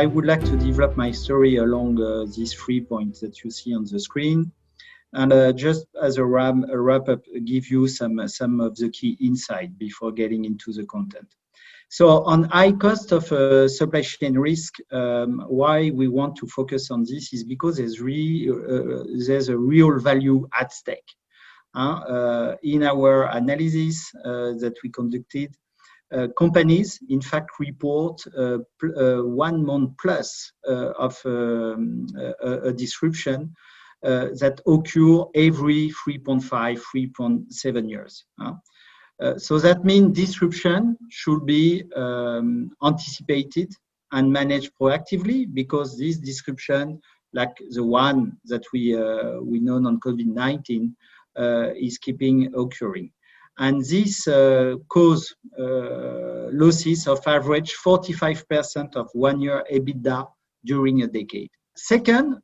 I would like to develop my story along these 3 points that you see on the screen. And just as a wrap-up, give you some of the key insight before getting into the content. So on high cost of supply chain risk, why we want to focus on this is because there's a real value at stake. In our analysis that we conducted, companies, in fact, report 1 month plus of a disruption that occur every 3.5, 3.7 years. So that means disruption should be anticipated and managed proactively, because this disruption, like the one that we know on COVID-19, is keeping occurring. And this cause losses of average 45% of 1 year EBITDA during a decade. Second,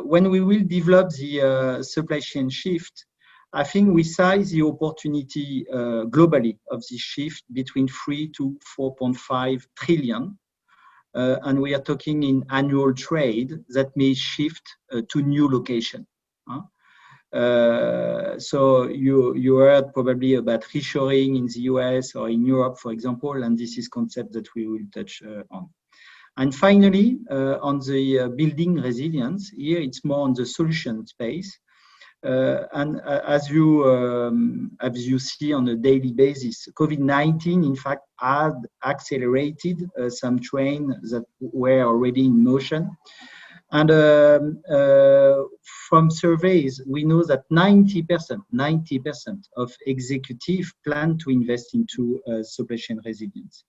when we will develop the supply chain shift, I think we size the opportunity globally of this shift between 3 to 4.5 trillion. And we are talking in annual trade that may shift to new location. So you heard probably about reshoring in the US or in Europe, for example, and this is concept that we will touch on. And finally, on the building resilience, here it's more on the solution space. And as you see on a daily basis, COVID-19, in fact, had accelerated some trends that were already in motion. And from surveys, we know that 90% of executives plan to invest into supply chain resilience.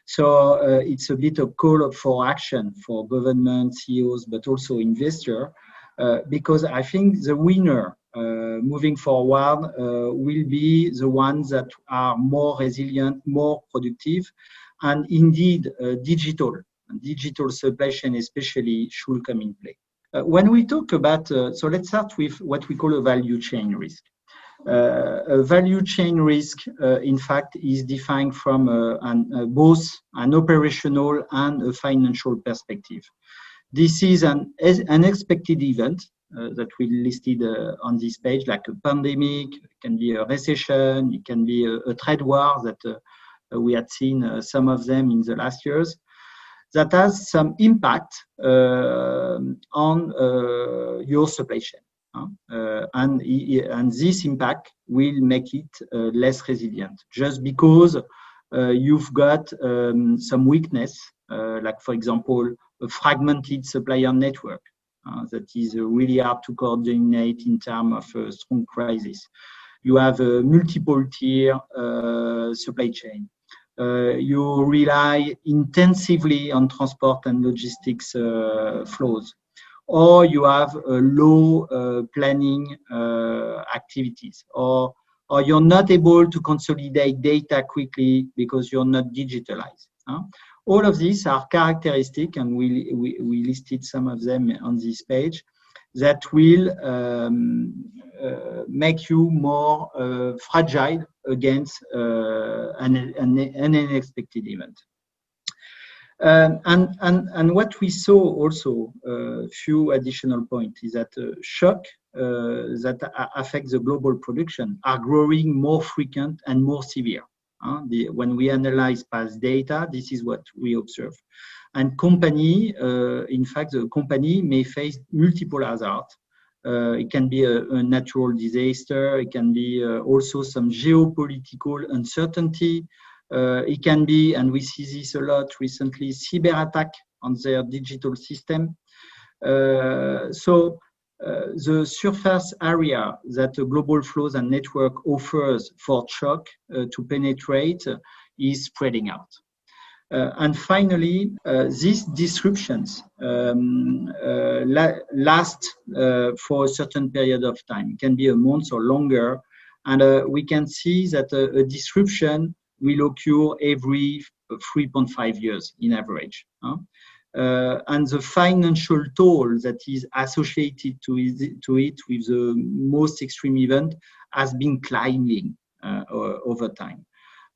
So it's a bit of call for action for government, CEOs, but also investors, because I think the winner moving forward will be the ones that are more resilient, more productive, and indeed digital supply chain especially should come in play. When we talk about, so let's start with what we call a value chain risk. A value chain risk, in fact, is defined from both an operational and a financial perspective. This is an unexpected event that we listed on this page, like a pandemic, it can be a recession, it can be a trade war that we had seen some of them in the last years, that has some impact on your supply chain. And this impact will make it less resilient, just because you've got some weakness, like for example, a fragmented supplier network that is really hard to coordinate in terms of a strong crisis. You have a multiple tier supply chain. You rely intensively on transport and logistics flows, or you have low planning activities, or you're not able to consolidate data quickly because you're not digitalized. All of these are characteristics, and we listed some of them on this page, that will make you more fragile against an unexpected event. And what we saw also, a few additional points, is that shock that affect the global production are growing more frequent and more severe. When we analyze past data, this is what we observe. And company, in fact, the company may face multiple hazards. It can be a natural disaster. It can be also some geopolitical uncertainty. It can be, and we see this a lot recently, cyber attack on their digital system. So the surface area that the global flows and network offers for shock to penetrate is spreading out. And finally, these disruptions last for a certain period of time. It can be a month or longer. And we can see that a disruption will occur every 3.5 years in average. And the financial toll that is associated to it with the most extreme event has been climbing over time.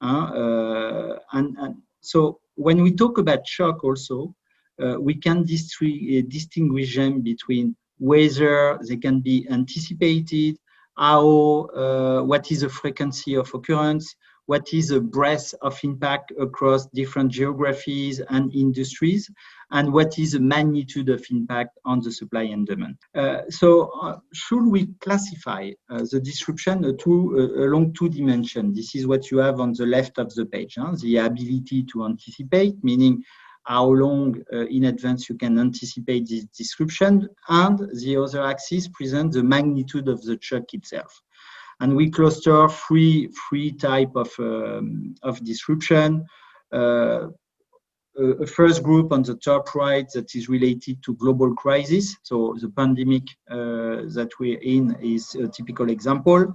And so when we talk about shock also, we can distinguish them between whether they can be anticipated, what is the frequency of occurrence, what is the breadth of impact across different geographies and industries, and what is the magnitude of impact on the supply and demand. Should we classify the disruption along two dimensions? This is what you have on the left of the page, the ability to anticipate, meaning how long in advance you can anticipate this disruption, and the other axis presents the magnitude of the shock itself. And we cluster three types of disruption. A first group on the top right that is related to global crisis. So the pandemic that we're in is a typical example.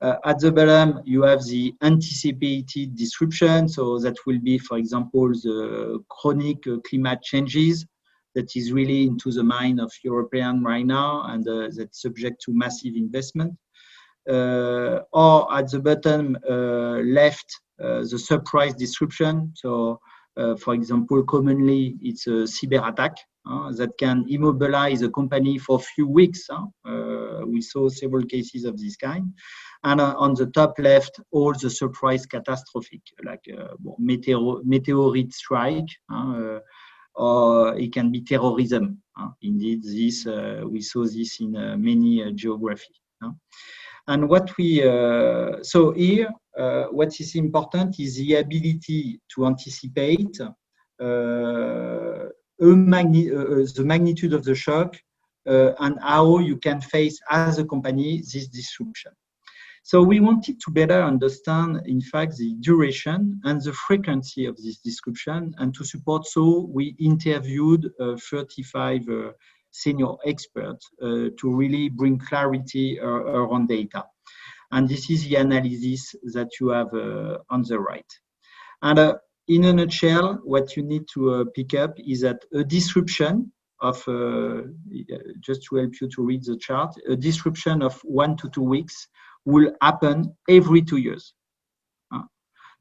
At the bottom, you have the anticipated disruption. So that will be, for example, the chronic climate changes that is really into the mind of Europeans right now, and that's subject to massive investment. Or at the bottom left, the surprise disruption. So, for example, commonly it's a cyber attack that can immobilize a company for a few weeks. We saw several cases of this kind. And on the top left, all the surprise catastrophic, like meteorite strike, or it can be terrorism. Indeed, this we saw this in many geographies. And what we so here, what is important is the ability to anticipate the magnitude of the shock and how you can face as a company this disruption. So we wanted to better understand, in fact, the duration and the frequency of this disruption, and to support so we interviewed 35 senior experts to really bring clarity around data. And this is the analysis that you have on the right. And in a nutshell, what you need to pick up is that a disruption of, just to help you to read the chart, a disruption of 1 to 2 weeks will happen every 2 years.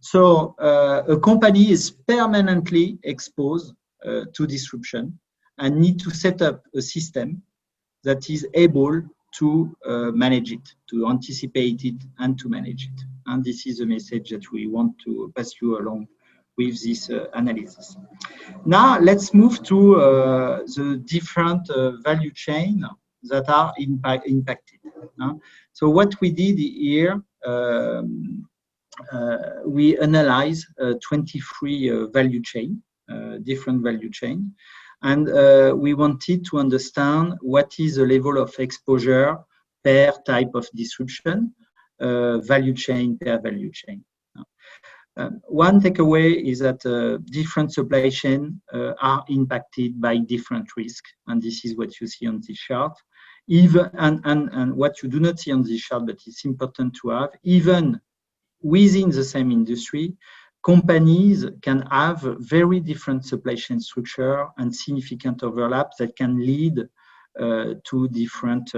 So a company is permanently exposed to disruption and need to set up a system that is able to manage it, to anticipate it, and to manage it. And this is a message that we want to pass you along with this analysis. Now, let's move to the different value chain that are impacted. So what we did here, we analyzed 23 value chain, different value chain. And we wanted to understand what is the level of exposure per type of disruption, value chain per value chain. One takeaway is that different supply chains are impacted by different risks, and this is what you see on this chart. Even and what you do not see on this chart, but it's important to have, even within the same industry, companies can have very different supply chain structure and significant overlap that can lead to different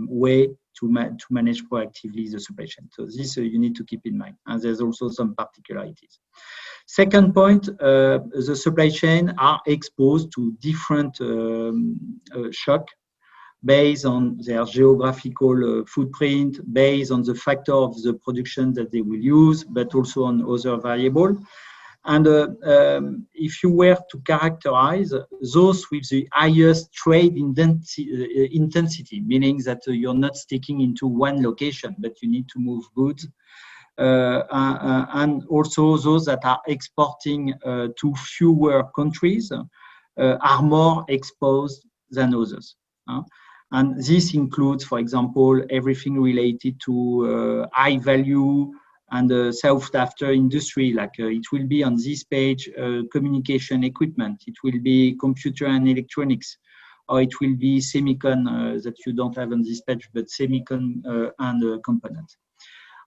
way to manage proactively the supply chain. So this you need to keep in mind, and there's also some particularities. Second point, the supply chain are exposed to different shock based on their geographical footprint, based on the factor of the production that they will use, but also on other variables. And if you were to characterize those with the highest trade intensity, meaning that you're not sticking into one location, but you need to move goods, and also those that are exporting to fewer countries are more exposed than others. And this includes, for example, everything related to high value and sought-after industry, like it will be on this page, communication equipment, it will be computer and electronics, or it will be semicon that you don't have on this page, but semicon and components.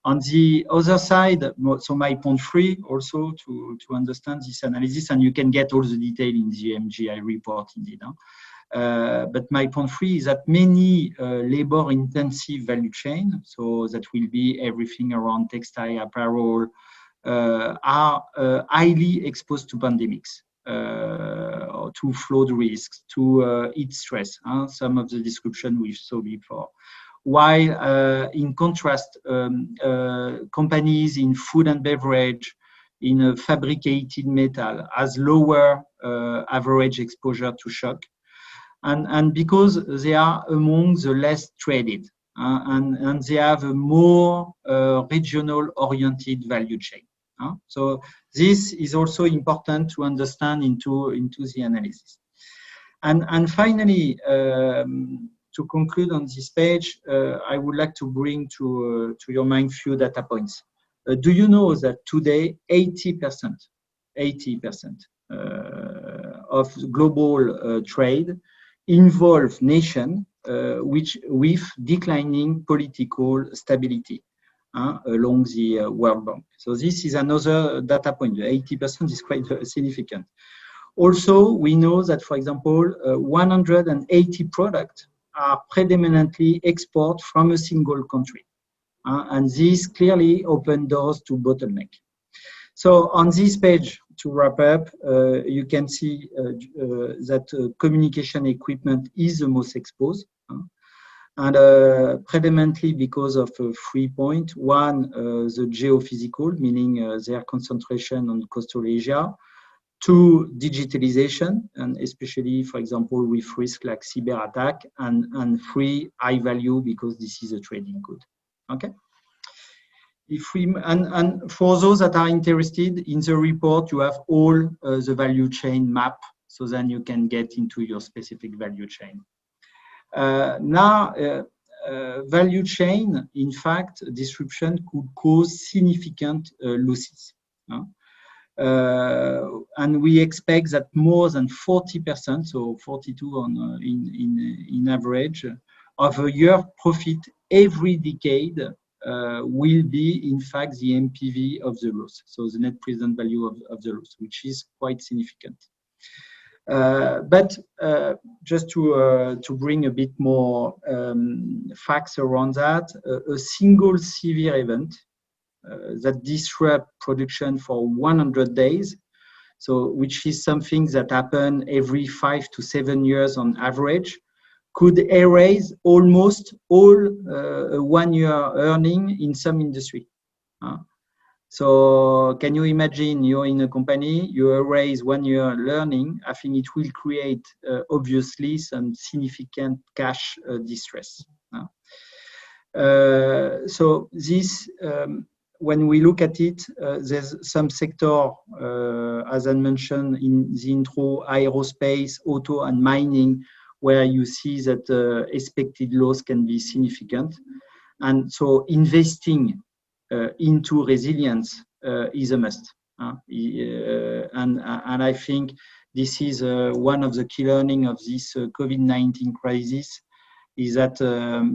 On the other side, so my point 3 also to understand this analysis, and you can get all the detail in the MGI report indeed. But my point 3 is that many labor-intensive value chain, so that will be everything around textile, apparel, are highly exposed to pandemics. to flood risks, to heat stress, some of the discussion we saw before. While in contrast, companies in food and beverage, in fabricated metal, has lower average exposure to shock. And because they are among the less traded, and they have a more regional oriented value chain. So this is also important to understand into the analysis. And finally, to conclude on this page, I would like to bring to your mind few data points. Do you know that today 80% of global trade involve nations with declining political stability along the World Bank? So this is another data point. 80% is quite significant. Also, we know that, for example, 180 products are predominantly export from a single country. And this clearly opens doors to bottleneck. So on this page, to wrap up, you can see that communication equipment is the most exposed. And predominantly because of 3 points. One, the geophysical, meaning their concentration on coastal Asia. 2, digitalization, and especially, for example, with risk like cyber attack, and 3, high value, because this is a trading good. Okay. If we and for those that are interested in the report, you have all the value chain map, so then you can get into your specific value chain. Now, value chain, in fact, disruption could cause significant losses. And we expect that more than 40%, so 42 on in average, of a year profit every decade will be, in fact, the NPV of the loss, so the net present value of the loss, which is quite significant. But just to bring a bit more facts around that, a single severe event that disrupt production for 100 days, so which is something that happens every 5 to 7 years on average, could erase almost all 1 year earning in some industry. So can you imagine you're in a company, you erase 1 year learning? I think it will create obviously some significant cash distress. So this, when we look at it, there's some sector, as I mentioned in the intro, aerospace, auto, and mining, where you see that expected loss can be significant. And so investing into resilience is a must. And I think this is one of the key learning of this COVID-19 crisis, is that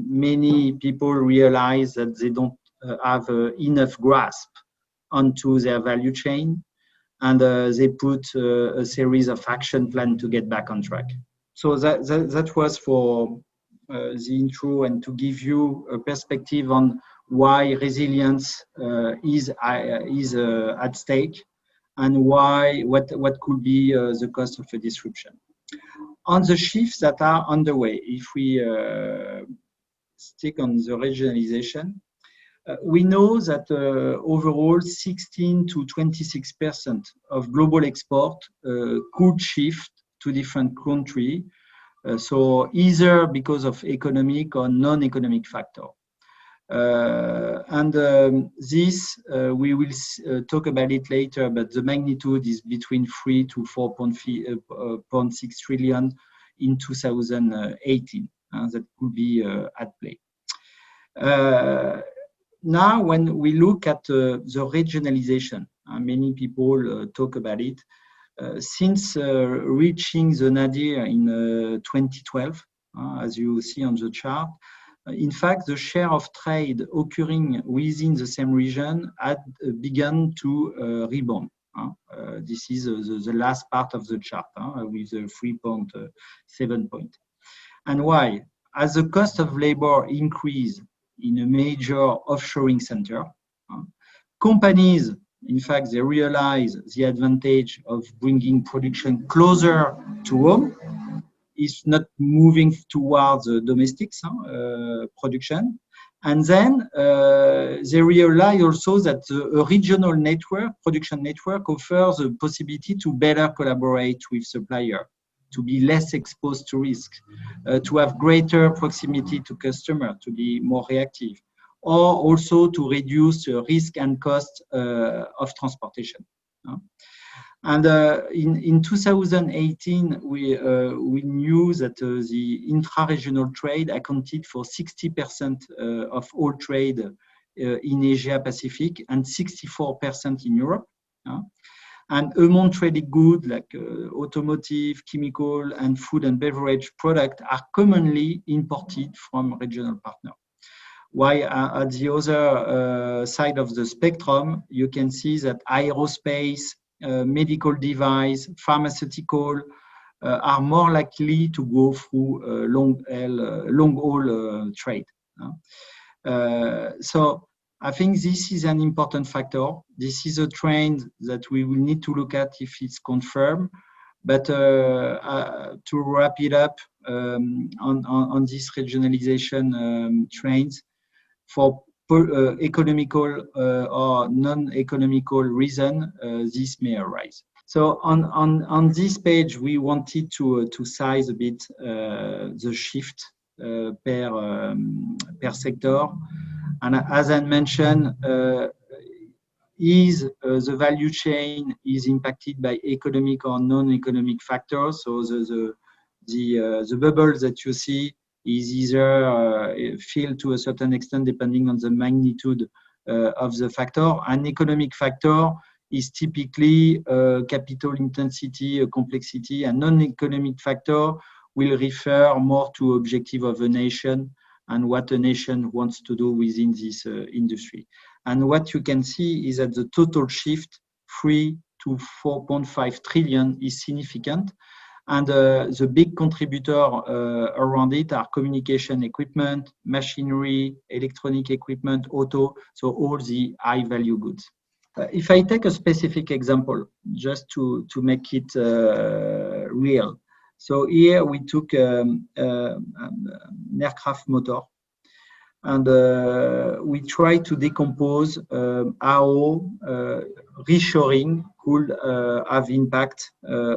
many people realize that they don't have enough grasp onto their value chain, and they put a series of action plans to get back on track. So that was for the intro, and to give you a perspective on why resilience is at stake, and what could be the cost of a disruption. On the shifts that are underway, if we stick on the regionalization, we know that overall 16 to 26% of global export could shift to different countries, so either because of economic or non-economic factor. This we will talk about it later, but the magnitude is between 3 to 4.6 trillion in 2018. That could be at play. Now, when we look at the regionalization, many people talk about it. Since reaching the nadir in 2012, as you see on the chart, in fact, the share of trade occurring within the same region had begun to rebound. This is the last part of the chart with 3.7 point. And why? As the cost of labor increased in a major offshoring center, companies In fact, they realize the advantage of bringing production closer to home. It's not moving towards domestics production. And then they realize also that a regional network, production network, offers a possibility to better collaborate with suppliers, to be less exposed to risk, to have greater proximity to customer, to be more reactive, or also to reduce risk and cost of transportation. And in 2018, we knew that the intra-regional trade accounted for 60% of all trade in Asia Pacific and 64% in Europe. And among traded goods like automotive, chemical, and food and beverage products are commonly imported from regional partners. While at the other side of the spectrum, you can see that aerospace, medical device, pharmaceutical are more likely to go through long-haul trade. So I think this is an important factor. This is a trend that we will need to look at if it's confirmed. But to wrap it up on this regionalization trends, for economical or non-economical reason, this may arise. So on this page, we wanted to size a bit the shift per sector. And as I mentioned, is the value chain is impacted by economic or non-economic factors. So the bubble that you see is either filled to a certain extent depending on the magnitude of the factor. An economic factor is typically capital intensity, complexity, and non-economic factor will refer more to objective of a nation and what a nation wants to do within this industry. And what you can see is that the total shift, 3 to 4.5 trillion, is significant. And the big contributor around it are communication equipment, machinery, electronic equipment, auto, so all the high value goods. If I take a specific example, just to make it real. So here we took an aircraft motor, and we try to decompose how reshoring could have impact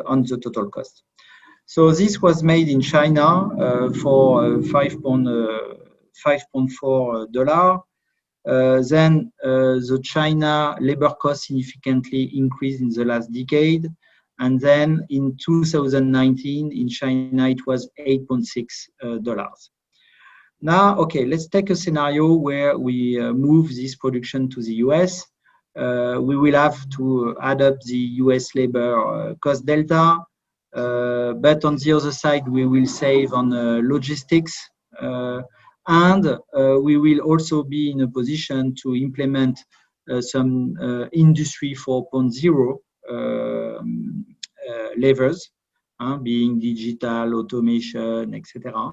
on the total cost. So this was made in China for $5.4. Then the China labor cost significantly increased in the last decade. And then in 2019, in China, it was $8.6. Now, okay, let's take a scenario where we move this production to the US. We will have to add up the US labor cost delta. But on the other side, we will save on logistics. And we will also be in a position to implement some Industry 4.0 levers, being digital, automation, etc.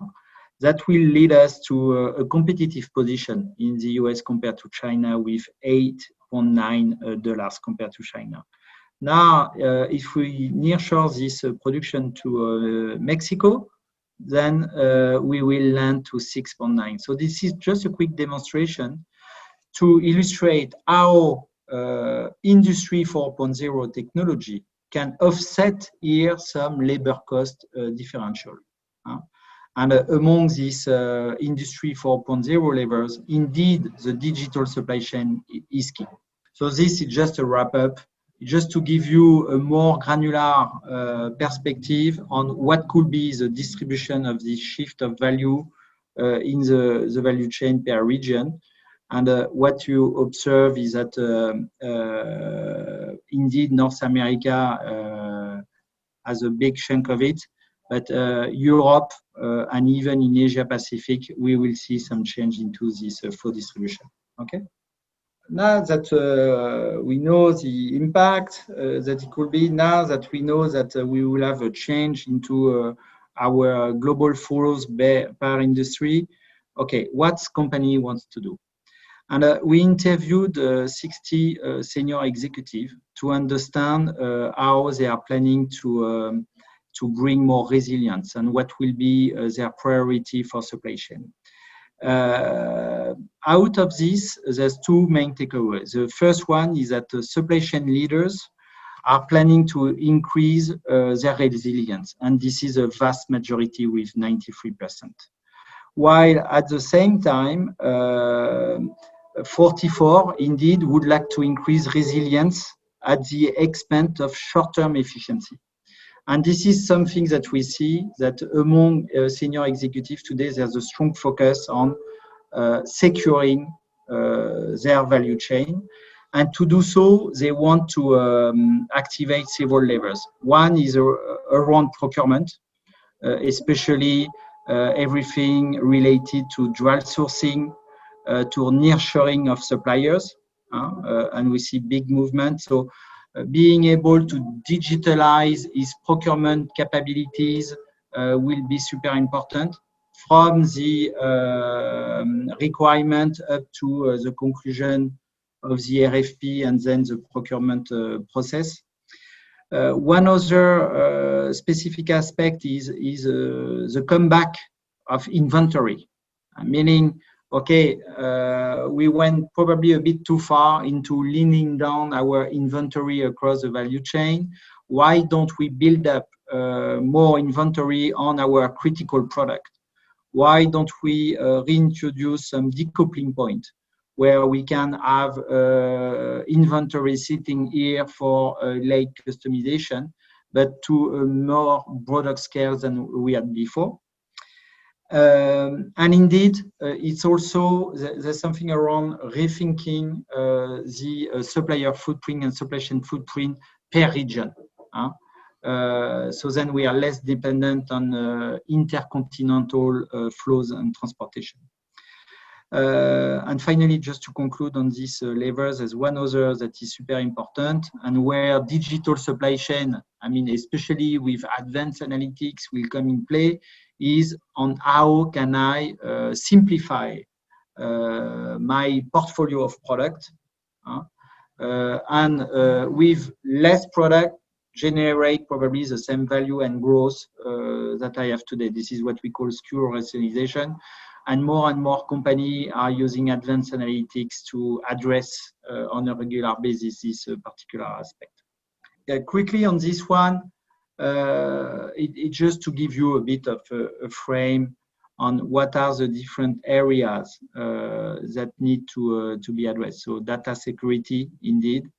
That will lead us to a competitive position in the US compared to China with $8.9 compared to China. Now, if we nearshore this production to Mexico, then we will land to 6.9. So this is just a quick demonstration to illustrate how Industry 4.0 technology can offset here some labor cost differential. And among these Industry 4.0 levers, indeed, the digital supply chain is key. So this is just a wrap up, just to give you a more granular perspective on what could be the distribution of this shift of value in the value chain per region. And what you observe is that indeed North America has a big chunk of it, but Europe and even in Asia Pacific, we will see some change into this flow distribution. Okay. Now that we know the impact that it could be, now that we know that we will have a change into our global flows per industry, okay, what company wants to do? And we interviewed 60 senior executives to understand how they are planning to bring more resilience and what will be their priority for supply chain. Out of this, there's two main takeaways. The first one is that supply chain leaders are planning to increase their resilience, and this is a vast majority with 93%. While at the same time, 44 indeed would like to increase resilience at the expense of short-term efficiency. And this is something that we see that among senior executives today, there's a strong focus on securing their value chain. And to do so, they want to activate several levers. One is around procurement, especially everything related to dual sourcing, to nearshoring of suppliers, and we see big movement. So being able to digitalize its procurement capabilities will be super important, from the requirement up to the conclusion of the RFP and then the procurement process. One other specific aspect is the comeback of inventory, meaning, okay, we went probably a bit too far into leaning down our inventory across the value chain. Why don't we build up more inventory on our critical product? Why don't we reintroduce some decoupling point where we can have inventory sitting here for late customization, but to a more broader scale than we had before? And indeed, it's also, there's something around rethinking the supplier footprint and supply chain footprint per region. So then we are less dependent on intercontinental flows and transportation. And finally, just to conclude on these levers, there's one other that is super important, and where digital supply chain, I mean, especially with advanced analytics, will come in play, is on how can I simplify my portfolio of product, and with less product, generate probably the same value and growth that I have today. This is what we call SKU rationalization. And more companies are using advanced analytics to address on a regular basis this particular aspect. Quickly on this one, it's just to give you a bit of a frame on what are the different areas that need to be addressed. So data security, indeed.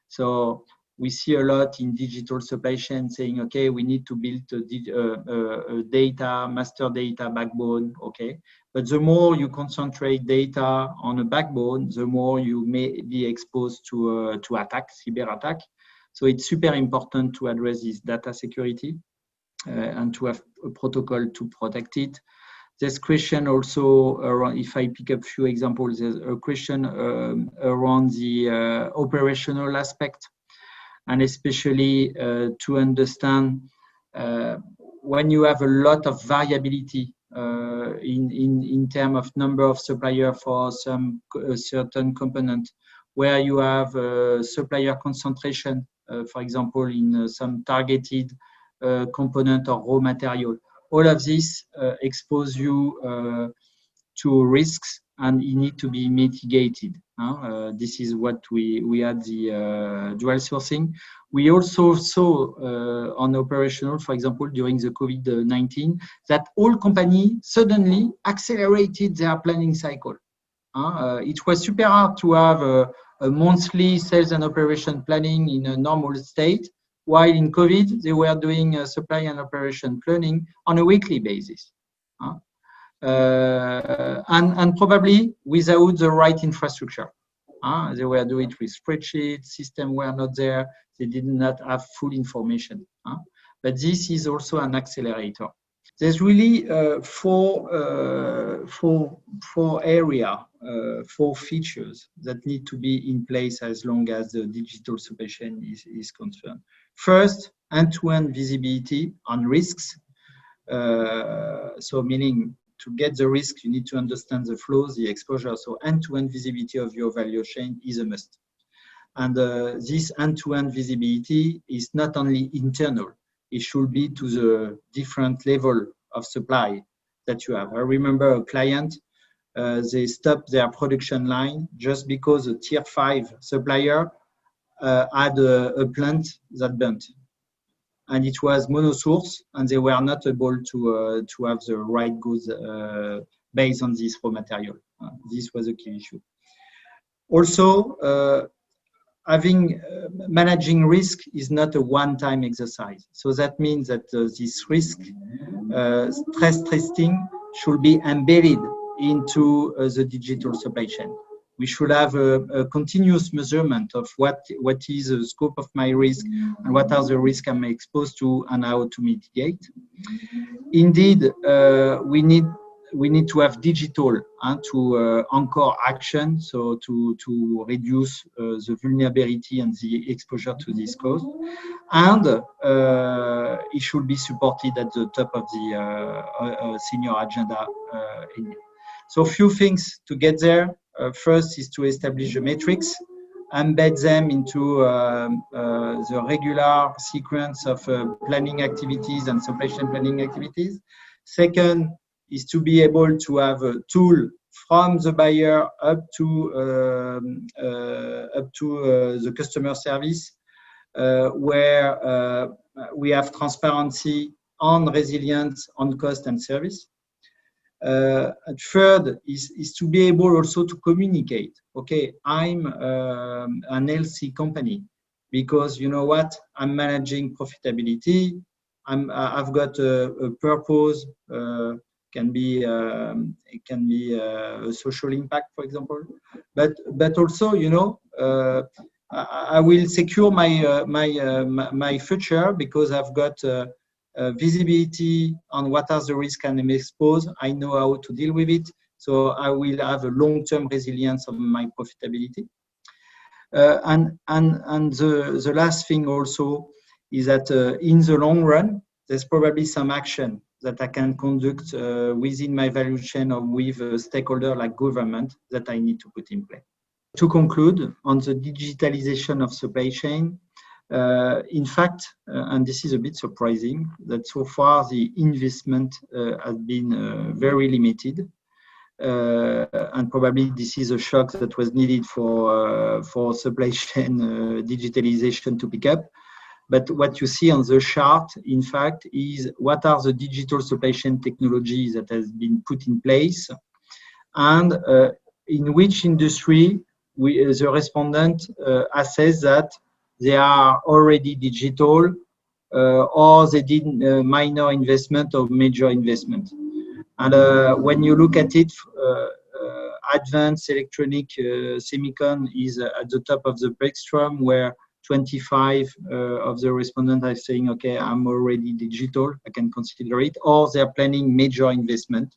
So we see a lot in digital supply chain saying, okay, we need to build a data, master data backbone, okay. But the more you concentrate data on a backbone, the more you may be exposed to attack, cyber attack. So it's super important to address this data security and to have a protocol to protect it. There's question also around, if I pick up a few examples, there's a question around the operational aspect, and especially to understand when you have a lot of variability in terms of number of suppliers for some certain component, where you have supplier concentration, for example, in some targeted component or raw material. All of this expose you to risks, and it need to be mitigated. This is what we had the dual sourcing. We also saw on operational, for example, during the COVID-19, that all companies suddenly accelerated their planning cycle. It was super hard to have a monthly sales and operation planning in a normal state, while in COVID, they were doing supply and operation planning on a weekly basis. And probably without the right infrastructure. They were doing it with spreadsheets, systems were not there, they did not have full information. But this is also an accelerator. There's really four areas, four features that need to be in place as long as the digital supply chain is concerned. First, end-to-end visibility on risks. So meaning get the risk, you need to understand the flows, the exposure. So end-to-end visibility of your value chain is a must. And this end-to-end visibility is not only internal, it should be to the different level of supply that you have. I remember a client, they stopped their production line just because a tier 5 supplier had a plant that burnt. And it was monosource, and they were not able to have the right goods based on this raw material. This was a key issue. Also, managing risk is not a one-time exercise. So that means that this risk stress testing should be embedded into the digital supply chain. We should have a continuous measurement of what is the scope of my risk and what are the risks I'm exposed to and how to mitigate. Indeed, we need to have digital to anchor action, so to reduce the vulnerability and the exposure to this cost. And it should be supported at the top of the senior agenda. So a few things to get there. First is to establish the metrics, embed them into the regular sequence of planning activities and supply chain planning activities. Second is to be able to have a tool from the buyer up to the customer service, where we have transparency on resilience, on cost and service. Third is to be able also to communicate. Okay, I'm an LC company because you know what? I'm managing profitability. I've got a purpose. Can be a social impact, for example. But also, you know, I will secure my future because I've got visibility on what are the risks I'm exposed. I know how to deal with it. So I will have a long-term resilience of my profitability. And the last thing also is that in the long run, there's probably some action that I can conduct within my value chain or with a stakeholder like government that I need to put in place. To conclude on the digitalization of supply chain, in fact, and this is a bit surprising, that so far the investment has been very limited. And probably this is a shock that was needed for supply chain digitalization to pick up. But what you see on the chart, in fact, is what are the digital supply chain technologies that has been put in place, and in which industry the respondent assess that they are already digital or they did minor investment or major investment. And when you look at it, advanced electronic semicon is at the top of the spectrum, where 25 of the respondents are saying, okay, I'm already digital, I can consider it, or they're planning major investment,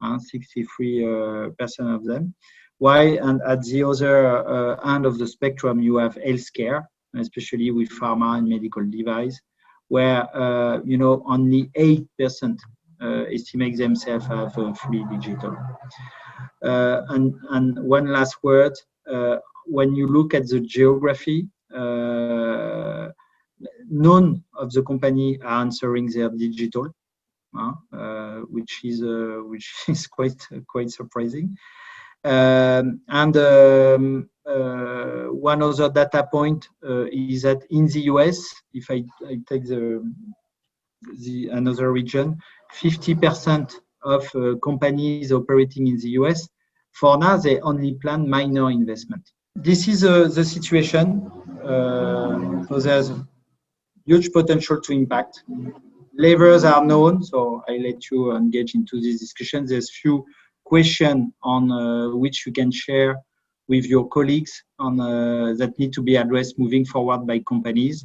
63% of them. Why? And at the other end of the spectrum, you have healthcare, especially with pharma and medical device, where you know, only 8% estimate themselves as fully digital. And one last word, when you look at the geography, none of the company are answering their digital, which is quite surprising. And one other data point is that in the US, if I take another region, 50% of companies operating in the US, for now they only plan minor investment. This is the situation. So there's huge potential to impact. Levers are known, so I let you engage into this discussion. There's few questions on which you can share with your colleagues on that need to be addressed moving forward by companies.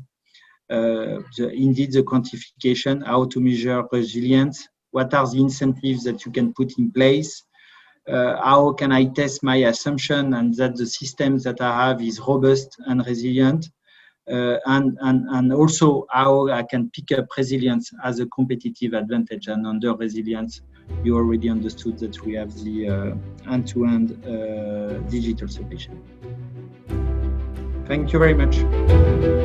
Indeed, the quantification, how to measure resilience, what are the incentives that you can put in place, how can I test my assumption and that the systems that I have is robust and resilient. and also how I can pick up resilience as a competitive advantage. And under resilience, you already understood that we have the end-to-end digital solution. Thank you very much.